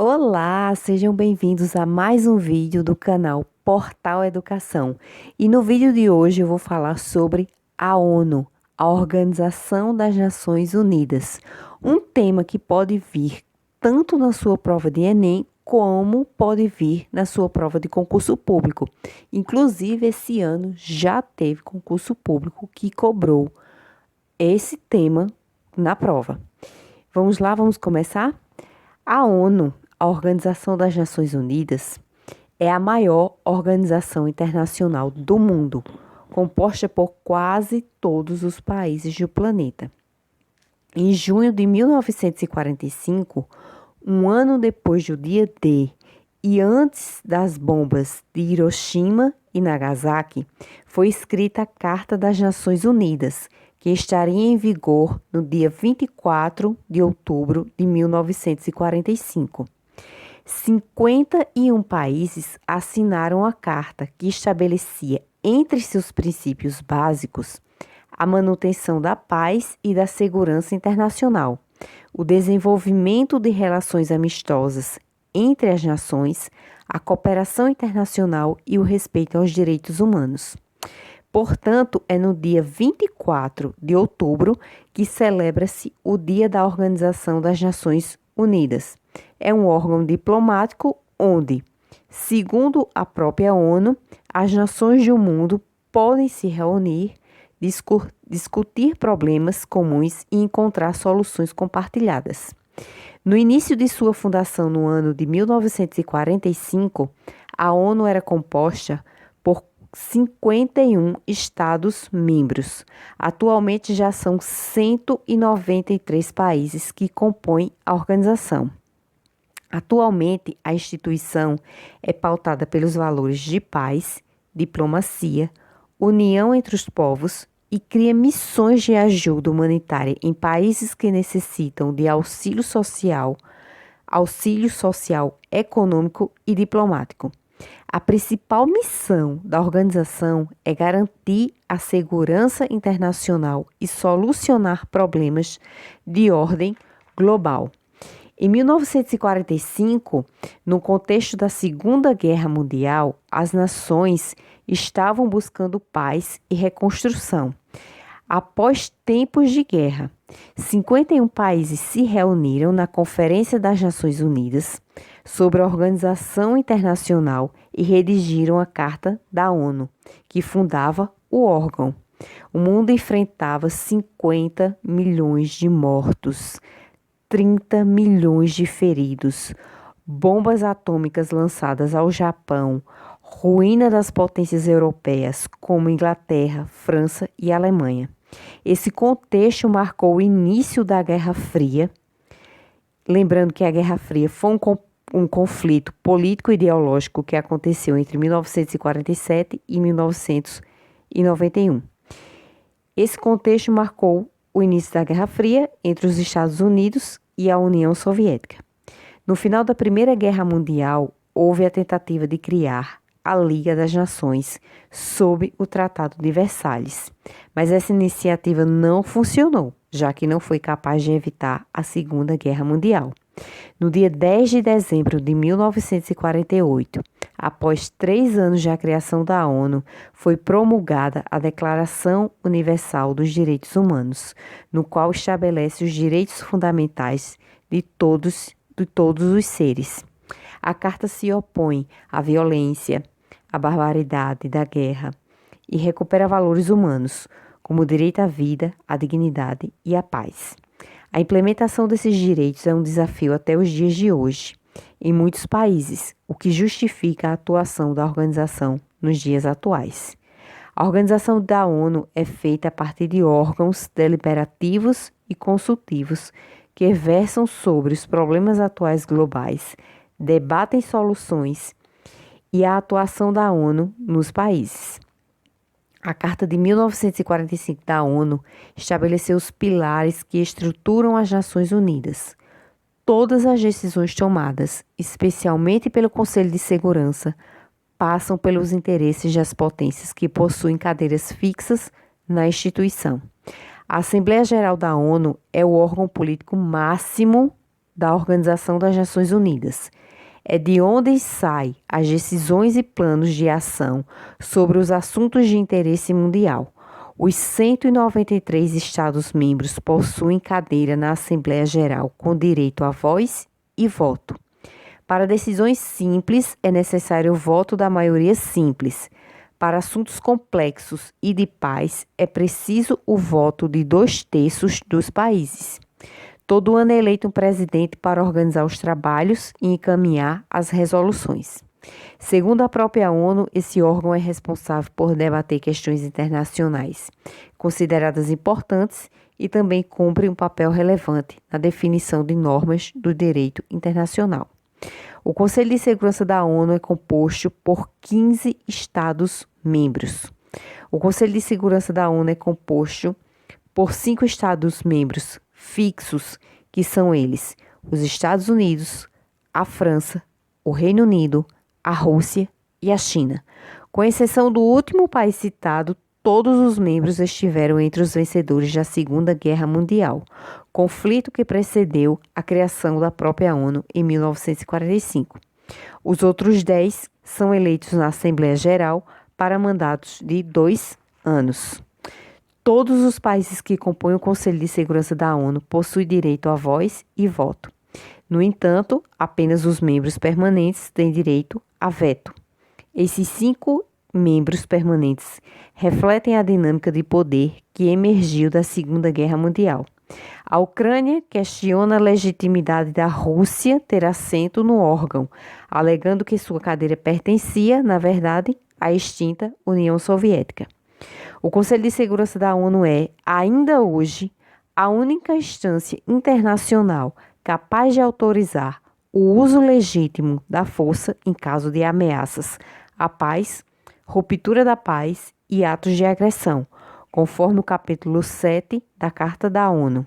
Olá, sejam bem-vindos a mais um vídeo do canal Portal Educação. E no vídeo de hoje eu vou falar sobre a ONU, a Organização das Nações Unidas. Um tema que pode vir tanto na sua prova de Enem, como pode vir na sua prova de concurso público. Inclusive, esse ano já teve concurso público que cobrou esse tema na prova. Vamos lá, vamos começar? A ONU, a Organização das Nações Unidas, é a maior organização internacional do mundo, composta por quase todos os países do planeta. Em junho de 1945, um ano depois do dia D e antes das bombas de Hiroshima e Nagasaki, foi escrita a Carta das Nações Unidas, que estaria em vigor no dia 24 de outubro de 1945. 51 países assinaram a carta que estabelecia entre seus princípios básicos a manutenção da paz e da segurança internacional, o desenvolvimento de relações amistosas entre as nações, a cooperação internacional e o respeito aos direitos humanos. Portanto, é no dia 24 de outubro que celebra-se o Dia da Organização das Nações Unidas. É um órgão diplomático onde, segundo a própria ONU, as nações do mundo podem se reunir, discutir problemas comuns e encontrar soluções compartilhadas. No início de sua fundação, no ano de 1945, a ONU era composta por 51 Estados-membros. Atualmente já são 193 países que compõem a organização. Atualmente, a instituição é pautada pelos valores de paz, diplomacia, união entre os povos e cria missões de ajuda humanitária em países que necessitam de auxílio social, econômico e diplomático. A principal missão da organização é garantir a segurança internacional e solucionar problemas de ordem global. Em 1945, no contexto da Segunda Guerra Mundial, as nações estavam buscando paz e reconstrução. Após tempos de guerra, 51 países se reuniram na Conferência das Nações Unidas sobre a Organização Internacional e redigiram a Carta da ONU, que fundava o órgão. O mundo enfrentava 50 milhões de mortos, 30 milhões de feridos, bombas atômicas lançadas ao Japão, ruína das potências europeias como Inglaterra, França e Alemanha. Esse contexto marcou o início da Guerra Fria. Lembrando que a Guerra Fria foi um conflito político-ideológico que aconteceu entre 1947 e 1991. Esse contexto marcou o início da Guerra Fria entre os Estados Unidos e a União Soviética. No final da Primeira Guerra Mundial, houve a tentativa de criar a Liga das Nações sob o Tratado de Versalhes, mas essa iniciativa não funcionou, já que não foi capaz de evitar a Segunda Guerra Mundial. No dia 10 de dezembro de 1948, após 3 anos da criação da ONU, foi promulgada a Declaração Universal dos Direitos Humanos, no qual estabelece os direitos fundamentais de todos os seres. A Carta se opõe à violência, à barbaridade da guerra e recupera valores humanos, como o direito à vida, à dignidade e à paz. A implementação desses direitos é um desafio até os dias de hoje, em muitos países, o que justifica a atuação da organização nos dias atuais. A organização da ONU é feita a partir de órgãos deliberativos e consultivos que versam sobre os problemas atuais globais, debatem soluções e a atuação da ONU nos países. A Carta de 1945 da ONU estabeleceu os pilares que estruturam as Nações Unidas. Todas as decisões tomadas, especialmente pelo Conselho de Segurança, passam pelos interesses das potências que possuem cadeiras fixas na instituição. A Assembleia Geral da ONU é o órgão político máximo da Organização das Nações Unidas. É de onde saem as decisões e planos de ação sobre os assuntos de interesse mundial. Os 193 Estados-membros possuem cadeira na Assembleia Geral com direito a voz e voto. Para decisões simples, é necessário o voto da maioria simples. Para assuntos complexos e de paz, é preciso o voto de 2/3 dos países. Todo ano é eleito um presidente para organizar os trabalhos e encaminhar as resoluções. Segundo a própria ONU, esse órgão é responsável por debater questões internacionais consideradas importantes e também cumpre um papel relevante na definição de normas do direito internacional. O Conselho de Segurança da ONU é composto por 15 Estados-membros. O Conselho de Segurança da ONU é composto por 5 Estados-membros fixos, que são eles: os Estados Unidos, a França, o Reino Unido, a Rússia e a China. Com exceção do último país citado, todos os membros estiveram entre os vencedores da Segunda Guerra Mundial, conflito que precedeu a criação da própria ONU em 1945. Os outros 10 são eleitos na Assembleia Geral para mandatos de 2 anos. Todos os países que compõem o Conselho de Segurança da ONU possuem direito a voz e voto. No entanto, apenas os membros permanentes têm direito a veto. Esses 5 membros permanentes refletem a dinâmica de poder que emergiu da Segunda Guerra Mundial. A Ucrânia questiona a legitimidade da Rússia ter assento no órgão, alegando que sua cadeira pertencia, na verdade, à extinta União Soviética. O Conselho de Segurança da ONU é, ainda hoje, a única instância internacional capaz de autorizar o uso legítimo da força em caso de ameaças à paz, ruptura da paz e atos de agressão, conforme o capítulo 7 da Carta da ONU.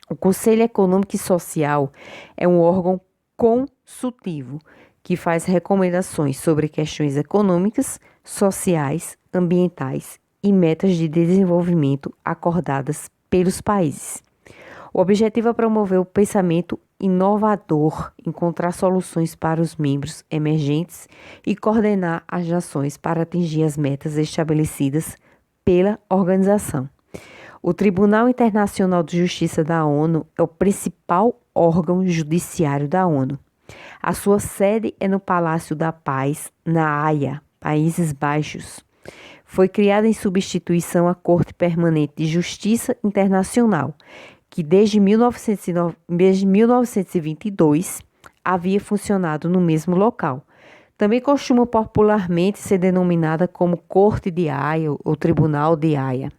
O Conselho Econômico e Social é um órgão consultivo que faz recomendações sobre questões econômicas, sociais, ambientais e metas de desenvolvimento acordadas pelos países. O objetivo é promover o pensamento inovador, encontrar soluções para os membros emergentes e coordenar as nações para atingir as metas estabelecidas pela organização. O Tribunal Internacional de Justiça da ONU é o principal órgão judiciário da ONU. A sua sede é no Palácio da Paz, na Haia, Países Baixos. Foi criada em substituição à Corte Permanente de Justiça Internacional, que desde 1922 havia funcionado no mesmo local. Também costuma popularmente ser denominada como Corte de Haia ou Tribunal de Haia.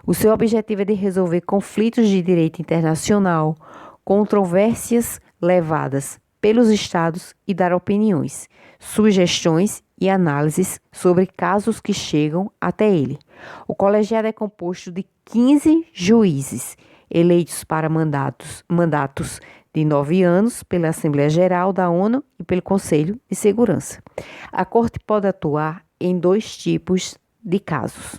O seu objetivo é de resolver conflitos de direito internacional, controvérsias levadas pelos estados e dar opiniões, sugestões e análises sobre casos que chegam até ele. O colegiado é composto de 15 juízes, eleitos para mandatos de 9 anos pela Assembleia Geral da ONU e pelo Conselho de Segurança. A Corte pode atuar em 2 tipos de casos.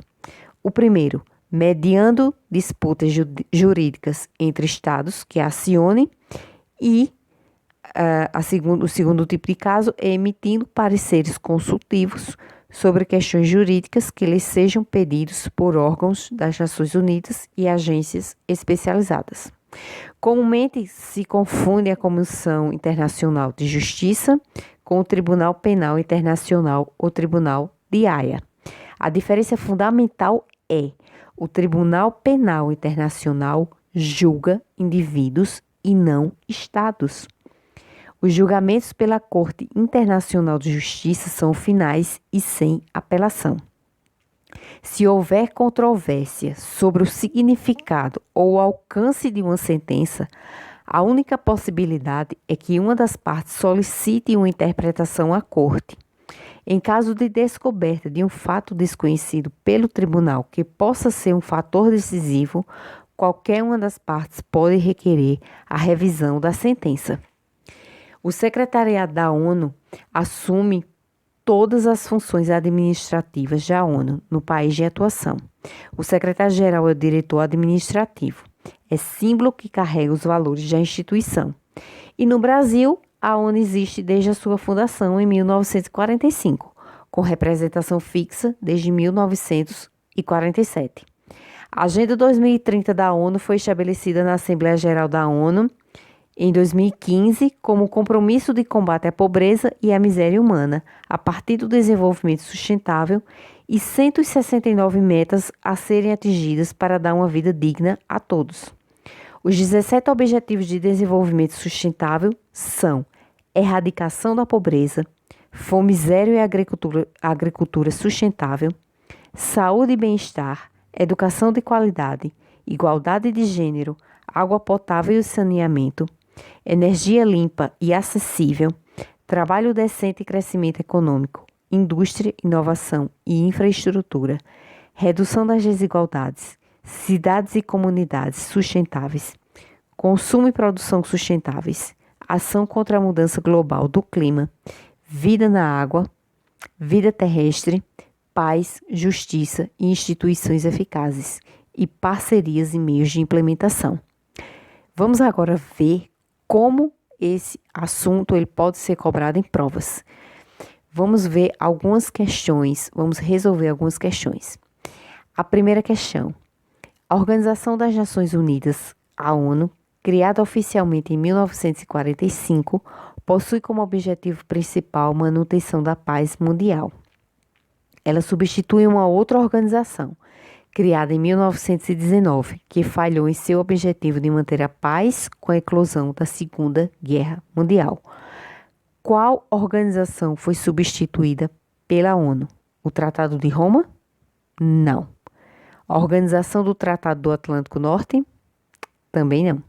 O primeiro, mediando disputas jurídicas entre estados que a acionem, e o segundo tipo de caso é emitindo pareceres consultivos sobre questões jurídicas que lhes sejam pedidos por órgãos das Nações Unidas e agências especializadas. Comumente se confunde a Comissão Internacional de Justiça com o Tribunal Penal Internacional ou Tribunal de Haia. A diferença fundamental é: o Tribunal Penal Internacional julga indivíduos e não estados. Os julgamentos pela Corte Internacional de Justiça são finais e sem apelação. Se houver controvérsia sobre o significado ou o alcance de uma sentença, a única possibilidade é que uma das partes solicite uma interpretação à Corte. Em caso de descoberta de um fato desconhecido pelo tribunal que possa ser um fator decisivo, qualquer uma das partes pode requerer a revisão da sentença. O Secretariado da ONU assume todas as funções administrativas da ONU no país de atuação. O secretário-geral é o diretor administrativo. É símbolo que carrega os valores da instituição. E no Brasil, a ONU existe desde a sua fundação em 1945, com representação fixa desde 1947. A Agenda 2030 da ONU foi estabelecida na Assembleia Geral da ONU em 2015 como compromisso de combate à pobreza e à miséria humana, a partir do desenvolvimento sustentável e 169 metas a serem atingidas para dar uma vida digna a todos. Os 17 Objetivos de Desenvolvimento Sustentável são erradicação da pobreza, fome zero e agricultura sustentável, saúde e bem-estar, educação de qualidade, igualdade de gênero, água potável e saneamento, energia limpa e acessível, trabalho decente e crescimento econômico, indústria, inovação e infraestrutura, redução das desigualdades, cidades e comunidades sustentáveis, consumo e produção sustentáveis, ação contra a mudança global do clima, vida na água, vida terrestre, paz, justiça e instituições eficazes e parcerias e meios de implementação. Vamos agora ver como esse assunto ele pode ser cobrado em provas. Vamos ver algumas questões, vamos resolver algumas questões. A primeira questão. A Organização das Nações Unidas, a ONU, criada oficialmente em 1945, possui como objetivo principal a manutenção da paz mundial. Ela substitui uma outra organização, criada em 1919, que falhou em seu objetivo de manter a paz com a eclosão da Segunda Guerra Mundial. Qual organização foi substituída pela ONU? O Tratado de Roma? Não. A Organização do Tratado do Atlântico Norte? Também não.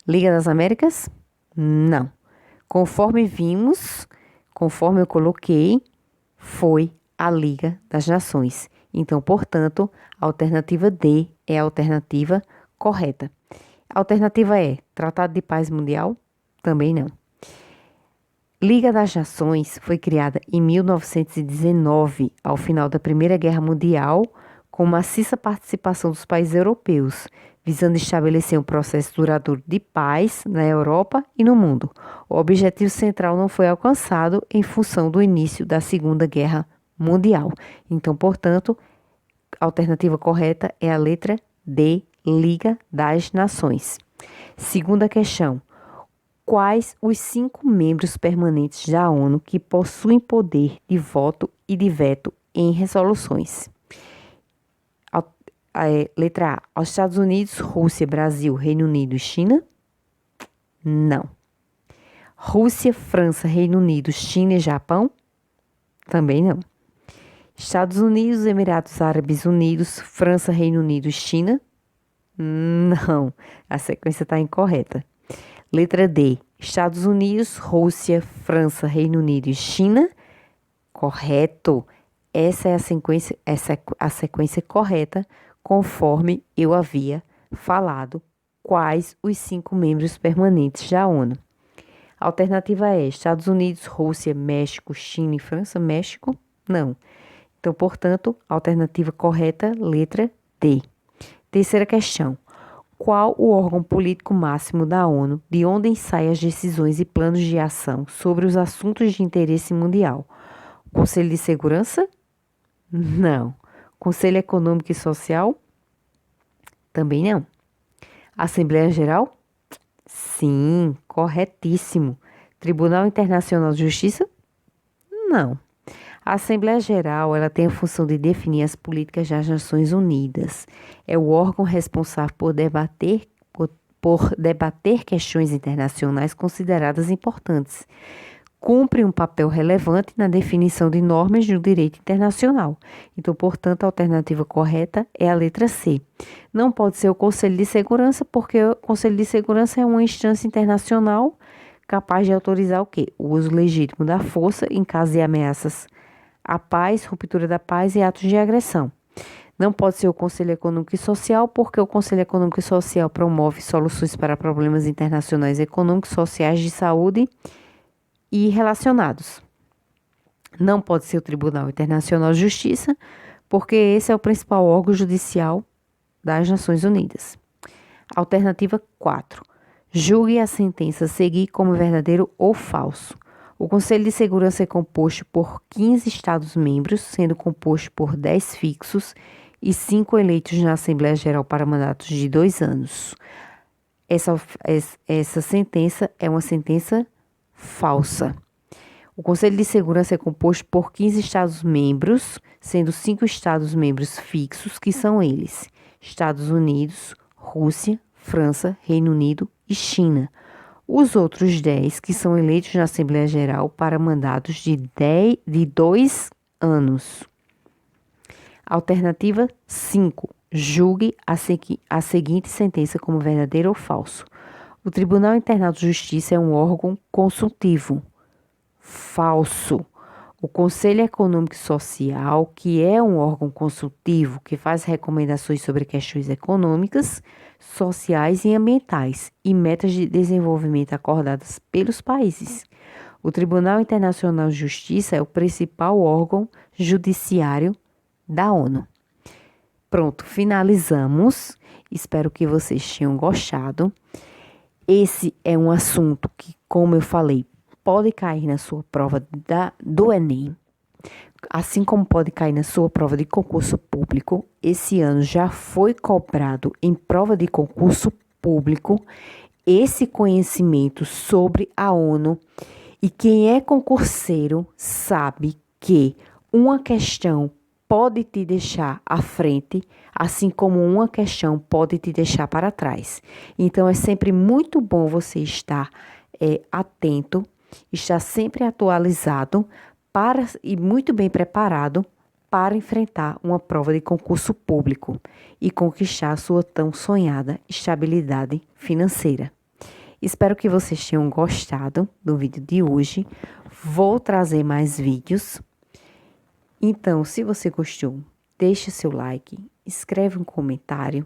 Liga das Américas? Não. Conforme vimos, conforme eu coloquei, foi a Liga das Nações. Então, portanto, a alternativa D é a alternativa correta. A alternativa E, Tratado de Paz Mundial? Também não. Liga das Nações foi criada em 1919, ao final da Primeira Guerra Mundial, com maciça participação dos países europeus, visando estabelecer um processo duradouro de paz na Europa e no mundo. O objetivo central não foi alcançado em função do início da Segunda Guerra Mundial. Então, portanto, a alternativa correta é a letra D, Liga das Nações. Segunda questão. Quais os 5 membros permanentes da ONU que possuem poder de voto e de veto em resoluções? Letra A. Os Estados Unidos, Rússia, Brasil, Reino Unido e China? Não. Rússia, França, Reino Unido, China e Japão? Também não. Estados Unidos, Emirados Árabes Unidos, França, Reino Unido e China? Não. A sequência está incorreta. Letra D. Estados Unidos, Rússia, França, Reino Unido e China? Correto. Essa é a sequência correta, conforme eu havia falado. Quais os 5 membros permanentes da ONU? A alternativa é Estados Unidos, Rússia, México, China e França. México? Não. Então, portanto, a alternativa correta, letra D. Terceira questão. Qual o órgão político máximo da ONU, de onde saem as decisões e planos de ação sobre os assuntos de interesse mundial? Conselho de Segurança? Não. Conselho Econômico e Social? Também não. Assembleia Geral? Sim, corretíssimo. Tribunal Internacional de Justiça? Não. A Assembleia Geral ela tem a função de definir as políticas das Nações Unidas. É o órgão responsável por debater questões internacionais consideradas importantes. Cumpre um papel relevante na definição de normas do direito internacional. Então, portanto, a alternativa correta é a letra C. Não pode ser o Conselho de Segurança, porque o Conselho de Segurança é uma instância internacional capaz de autorizar o quê? O uso legítimo da força em caso de ameaças à paz, ruptura da paz e atos de agressão. Não pode ser o Conselho Econômico e Social, porque o Conselho Econômico e Social promove soluções para problemas internacionais econômicos, sociais, de saúde e relacionados. Não pode ser o Tribunal Internacional de Justiça, porque esse é o principal órgão judicial das Nações Unidas. Alternativa 4. Julgue a sentença a seguir como verdadeiro ou falso. O Conselho de Segurança é composto por 15 Estados-membros, sendo composto por 10 fixos e 5 eleitos na Assembleia Geral para mandatos de 2 anos. Essa sentença é uma sentença falsa. O Conselho de Segurança é composto por 15 Estados-membros, sendo 5 Estados-membros fixos, que são eles: Estados Unidos, Rússia, França, Reino Unido e China. Os outros 10, que são eleitos na Assembleia Geral para mandatos de 2 anos. Alternativa 5. Julgue a seguinte sentença como verdadeira ou falso. O Tribunal Internacional de Justiça é um órgão consultivo. Falso. O Conselho Econômico e Social, que é um órgão consultivo que faz recomendações sobre questões econômicas, sociais e ambientais e metas de desenvolvimento acordadas pelos países. O Tribunal Internacional de Justiça é o principal órgão judiciário da ONU. Pronto, finalizamos. Espero que vocês tenham gostado. Esse é um assunto que, como eu falei, pode cair na sua prova do Enem, assim como pode cair na sua prova de concurso público. Esse ano já foi cobrado em prova de concurso público esse conhecimento sobre a ONU, e quem é concurseiro sabe que uma questão pode te deixar à frente, assim como uma questão pode te deixar para trás. Então, é sempre muito bom você estar atento, estar sempre atualizado e muito bem preparado para enfrentar uma prova de concurso público e conquistar a sua tão sonhada estabilidade financeira. Espero que vocês tenham gostado do vídeo de hoje. Vou trazer mais vídeos. Então, se você gostou, deixe seu like, escreve um comentário,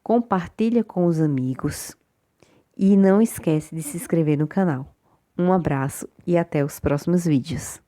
compartilha com os amigos e não esquece de se inscrever no canal. Um abraço e até os próximos vídeos.